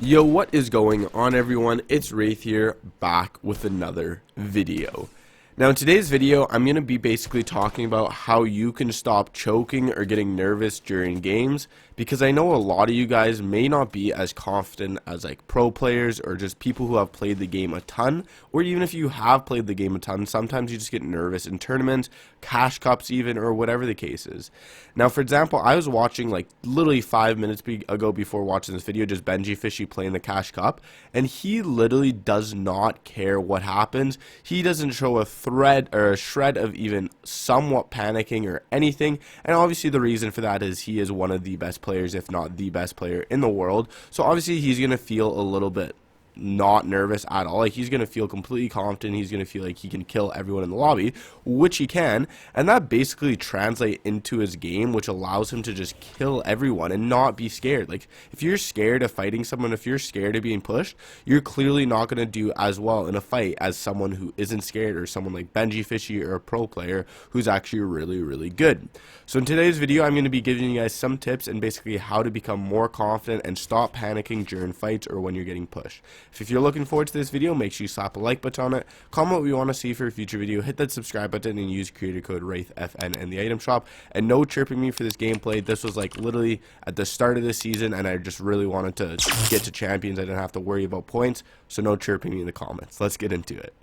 Yo, what is going on, everyone? It's Wraith here, back with another video. Now in today's video, I'm going to be basically talking about how you can stop choking or getting nervous during games, because I know a lot of you guys may not be as confident as like pro players or just people who have played the game a ton, or even if you have played the game a ton, sometimes you just get nervous in tournaments, cash cups even, or whatever the case is. Now for example, I was watching like literally 5 minutes ago before watching this video, just Benji Fishy playing the cash cup, and he literally does not care what happens. He doesn't show a thread or a shred of even somewhat panicking or anything, and obviously the reason for that is he is one of the best players, if not the best player in the world, so obviously he's going to feel a little bit not nervous at all. Like, he's going to feel completely confident. He's going to feel like he can kill everyone in the lobby, which he can, and that basically translates into his game, which allows him to just kill everyone and not be scared. Like, if you're scared of fighting someone, if you're scared of being pushed, you're clearly not going to do as well in a fight as someone who isn't scared, or someone like Benji Fishy or a pro player who's actually really good. So in today's video, I'm going to be giving you guys some tips and basically how to become more confident and stop panicking during fights or when you're getting pushed. If you're looking forward to this video, make sure you slap a like button on it, comment what you want to see for a future video, hit that subscribe button, and use creator code WraithFN in the item shop. And no chirping me for this gameplay. This was like literally at the start of the season, and I just really wanted to get to champions. I didn't have to worry about points, so no chirping me in the comments. Let's get into it.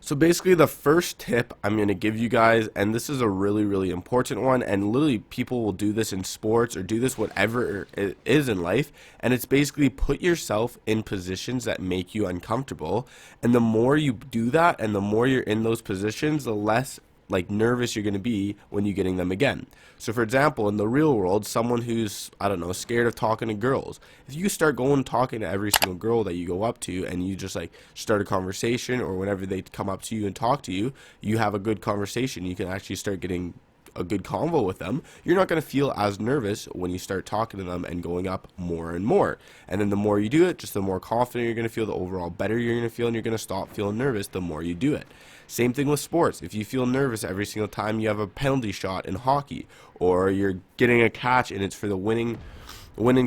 So basically the first tip I'm going to give you guys, and this is a really important one, and literally people will do this in sports or do this whatever it is in life, and it's basically put yourself in positions that make you uncomfortable, and the more you do that and the more you're in those positions, the less like nervous you're going to be when you're getting them again. So for example, in the real world, someone who's, I don't know, scared of talking to girls, if you start talking to every single girl that you go up to, and you just like start a conversation, or whenever they come up to you and talk to you, you have a good conversation, you can actually start getting a good convo with them, you're not going to feel as nervous when you start talking to them and going up more and more. And then the more you do it, just the more confident you're going to feel, the overall better you're going to feel, and you're going to stop feeling nervous the more you do it. Same thing with sports. If you feel nervous every single time you have a penalty shot in hockey, or you're getting a catch and it's for the winning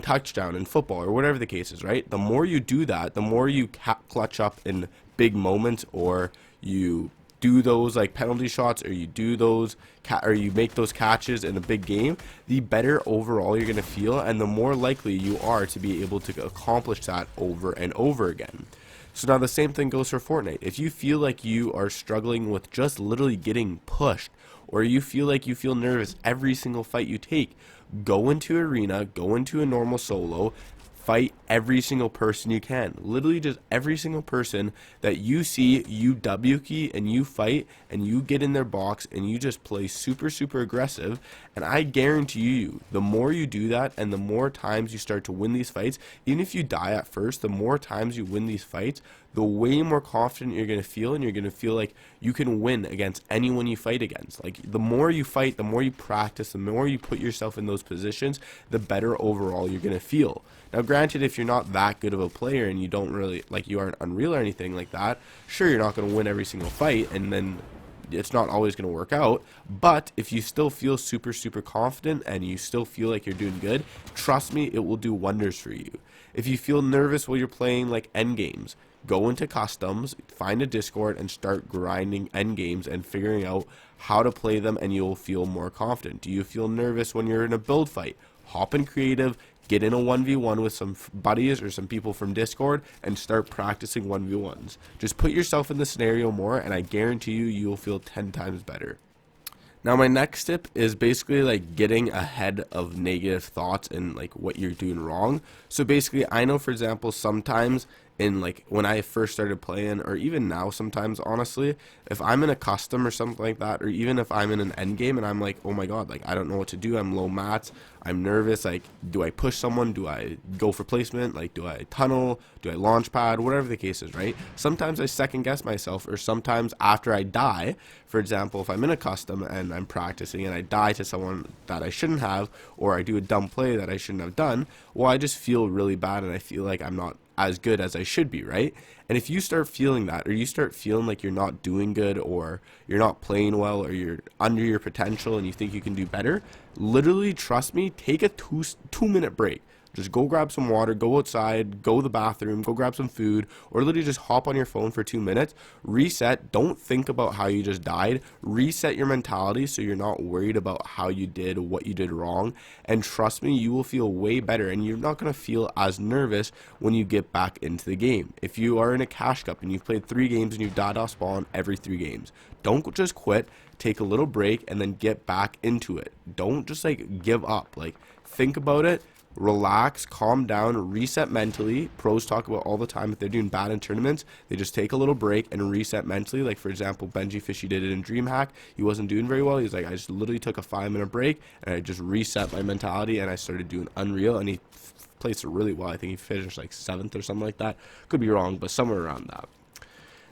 touchdown in football, or whatever the case is, right? The more you do that, the more you clutch up in big moments, or you do those like penalty shots, or you do those or you make those catches in a big game, the better overall you're going to feel, and the more likely you are to be able to accomplish that over and over again. So now the same thing goes for Fortnite. If you feel like you are struggling with just literally getting pushed, or you feel like you feel nervous every single fight you take, go into arena, go into a normal solo, fight every single person you can. Literally just every single person that you see, you W key and you fight, and you get in their box and you just play super aggressive. And I guarantee you, the more you do that and the more times you start to win these fights, even if you die at first, the more times you win these fights, the way more confident you're going to feel, and you're going to feel like you can win against anyone you fight against. Like, the more you fight, the more you practice, the more you put yourself in those positions, the better overall you're going to feel. Now granted, if you're not that good of a player and you don't really, like, you aren't Unreal or anything like that, sure, you're not going to win every single fight, and then it's not always going to work out. But if you still feel super confident and you still feel like you're doing good, trust me, it will do wonders for you. If you feel nervous while you're playing like end games, go into customs, find a Discord, and start grinding end games and figuring out how to play them, and you'll feel more confident. Do you feel nervous when you're in a build fight? Hop in creative, get in a 1v1 with some buddies or some people from Discord, and start practicing 1v1s. Just put yourself in the scenario more, and I guarantee you, you'll feel 10 times better. Now my next tip is basically like getting ahead of negative thoughts and like what you're doing wrong. So basically, I know, for example, sometimes in like when I first started playing, or even now sometimes, honestly, if I'm in a custom or something like that, or even if I'm in an end game and I'm like, oh my god, like I don't know what to do, I'm low mats, I'm nervous, like do I push someone, do I go for placement, like do I tunnel, do I launch pad, whatever the case is, right? Sometimes I second guess myself, or sometimes after I die, for example, if I'm in a custom and I'm practicing and I die to someone that I shouldn't have, or I do a dumb play that I shouldn't have done, well, I just feel really bad and I feel like I'm not as good as I should be, right? And if you start feeling that, or you start feeling like you're not doing good, or you're not playing well, or you're under your potential and you think you can do better, literally, trust me, take a two minute break. Just go grab some water, go outside, go to the bathroom, go grab some food, or literally just hop on your phone for 2 minutes, reset. Don't think about how you just died. Reset your mentality so you're not worried about how you did, what you did wrong, and trust me, you will feel way better, and you're not going to feel as nervous when you get back into the game. If you are in a cash cup and you've played 3 games and you've died off spawn every 3 games, don't just quit. Take a little break and then get back into it. Don't just like give up. Like, think about it, relax, calm down, reset mentally. Pros talk about all the time if they're doing bad in tournaments, they just take a little break and reset mentally. Like, for example, Benji Fishy did it in DreamHack. He wasn't doing very well. He was like, I just literally took a 5-minute break and I just reset my mentality and I started doing Unreal, and he placed it really well. I think he finished like 7th or something like that. Could be wrong, but somewhere around that.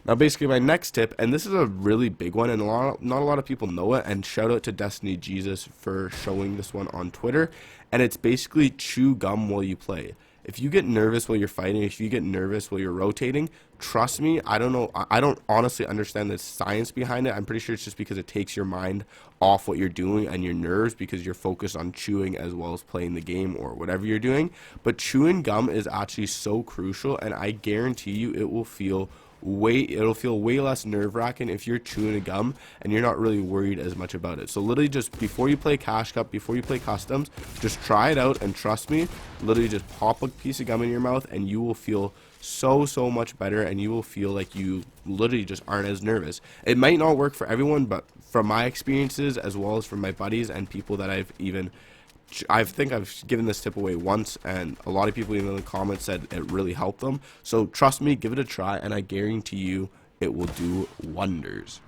Now, basically, my next tip, and this is a really big one, and not a lot of people know it, and shout out to Destiny Jesus for showing this one on Twitter, and it's basically chew gum while you play. If you get nervous while you're fighting, if you get nervous while you're rotating, trust me, I don't honestly understand the science behind it. I'm pretty sure it's just because it takes your mind off what you're doing and your nerves because you're focused on chewing as well as playing the game or whatever you're doing. But chewing gum is actually so crucial, and I guarantee you it will feel way less nerve-wracking if you're chewing a gum and you're not really worried as much about it. So literally, just before you play Cash Cup, before you play customs, just try it out, and trust me, literally just pop a piece of gum in your mouth and you will feel so much better, and you will feel like you literally just aren't as nervous. It might not work for everyone, but from my experiences as well as from my buddies and people that I think I've given this tip away once, and a lot of people even in the comments said it really helped them. So trust me, give it a try, and I guarantee you it will do wonders.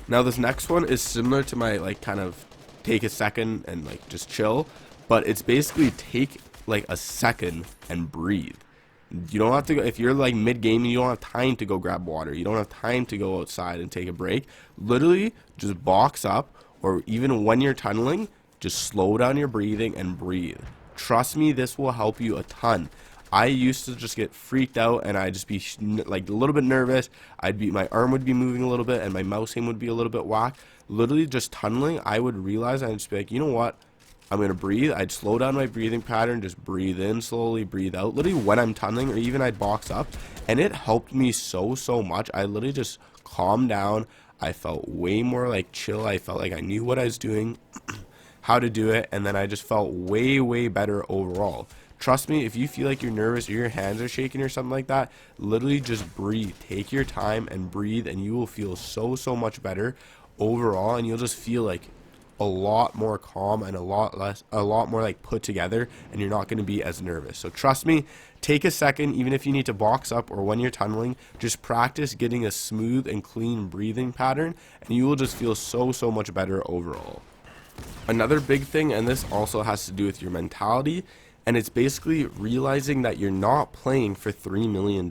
Now, this next one is similar to my like kind of take a second and like just chill, but it's basically take like a second and breathe. You don't have to go, if you're like mid-game and you don't have time to go grab water, you don't have time to go outside and take a break, literally just box up, or even when you're tunneling, just slow down your breathing and breathe. Trust me, this will help you a ton. I used to just get freaked out and I'd just be like a little bit nervous. My arm would be moving a little bit and my mouse aim would be a little bit whack. Literally just tunneling, I would realize, I'd just be like, you know what? I'm going to breathe. I'd slow down my breathing pattern, just breathe in slowly, breathe out. Literally when I'm tunneling, or even I'd box up, and it helped me so much. I literally just calmed down. I felt way more like chill. I felt like I knew what I was doing, how to do it, and then I just felt way better overall. Trust me, if you feel like you're nervous or your hands are shaking or something like that, literally just breathe. Take your time and breathe, and you will feel so much better overall, and you'll just feel like a lot more calm and a lot more like put together, and you're not going to be as nervous. So trust me, take a second, even if you need to box up or when you're tunneling, just practice getting a smooth and clean breathing pattern, and you will just feel so much better overall. Another big thing, and this also has to do with your mentality, and it's basically realizing that you're not playing for $3 million.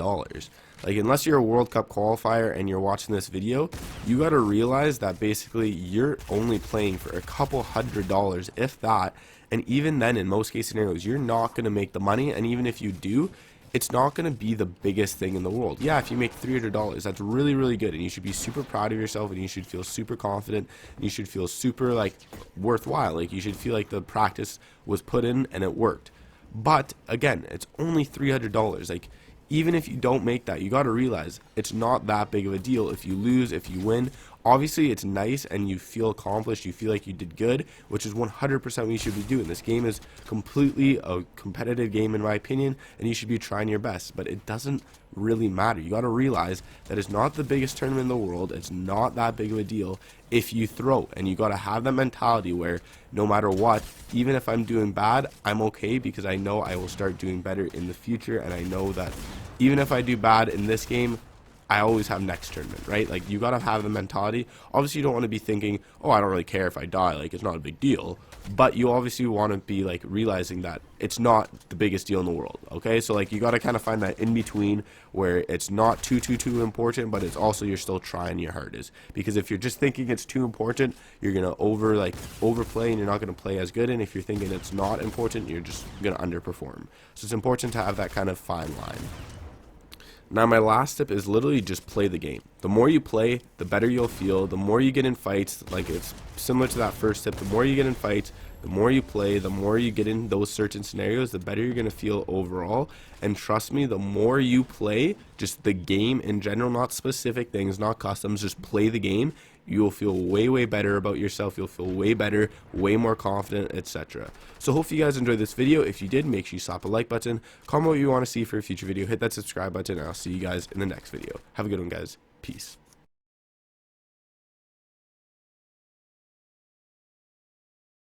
Like, unless you're a World Cup qualifier and you're watching this video, you got to realize that basically you're only playing for a couple $100, if that, and even then, in most case scenarios, you're not going to make the money, and even if you do, it's not going to be the biggest thing in the world. Yeah, if you make $300, that's really good, and you should be super proud of yourself, and you should feel super confident, and you should feel super, like, worthwhile. Like, you should feel like the practice was put in and it worked. But, again, it's only $300. Like, even if you don't make that, you got to realize it's not that big of a deal. If you lose, if you win, obviously it's nice and you feel accomplished, you feel like you did good, which is 100% what you should be doing. This game is completely a competitive game in my opinion, and you should be trying your best, but it doesn't really matter. You got to realize that it's not the biggest tournament in the world, it's not that big of a deal if you throw, and you got to have that mentality where no matter what, even if I'm doing bad, I'm okay, because I know I will start doing better in the future, and I know that even if I do bad in this game, I always have next tournament, right? Like, you gotta have the mentality. Obviously, you don't want to be thinking, oh, I don't really care if I die, like, it's not a big deal. But you obviously want to be, like, realizing that it's not the biggest deal in the world, okay? So, like, you gotta kind of find that in-between where it's not too important, but it's also you're still trying your hardest. Because if you're just thinking it's too important, you're gonna overplay, and you're not gonna play as good. And if you're thinking it's not important, you're just gonna underperform. So it's important to have that kind of fine line. Now, my last tip is literally just play the game. The more you play, the better you'll feel. The more you get in fights, like it's similar to that first tip, the more you get in fights, The more you play, the more you get in those certain scenarios, the better you're going to feel overall. And trust me, the more you play, just the game in general, not specific things, not customs, just play the game, you will feel way better about yourself. You'll feel way better, way more confident, etc. So hopefully you guys enjoyed this video. If you did, make sure you slap a like button, comment what you want to see for a future video, hit that subscribe button, and I'll see you guys in the next video. Have a good one, guys. Peace.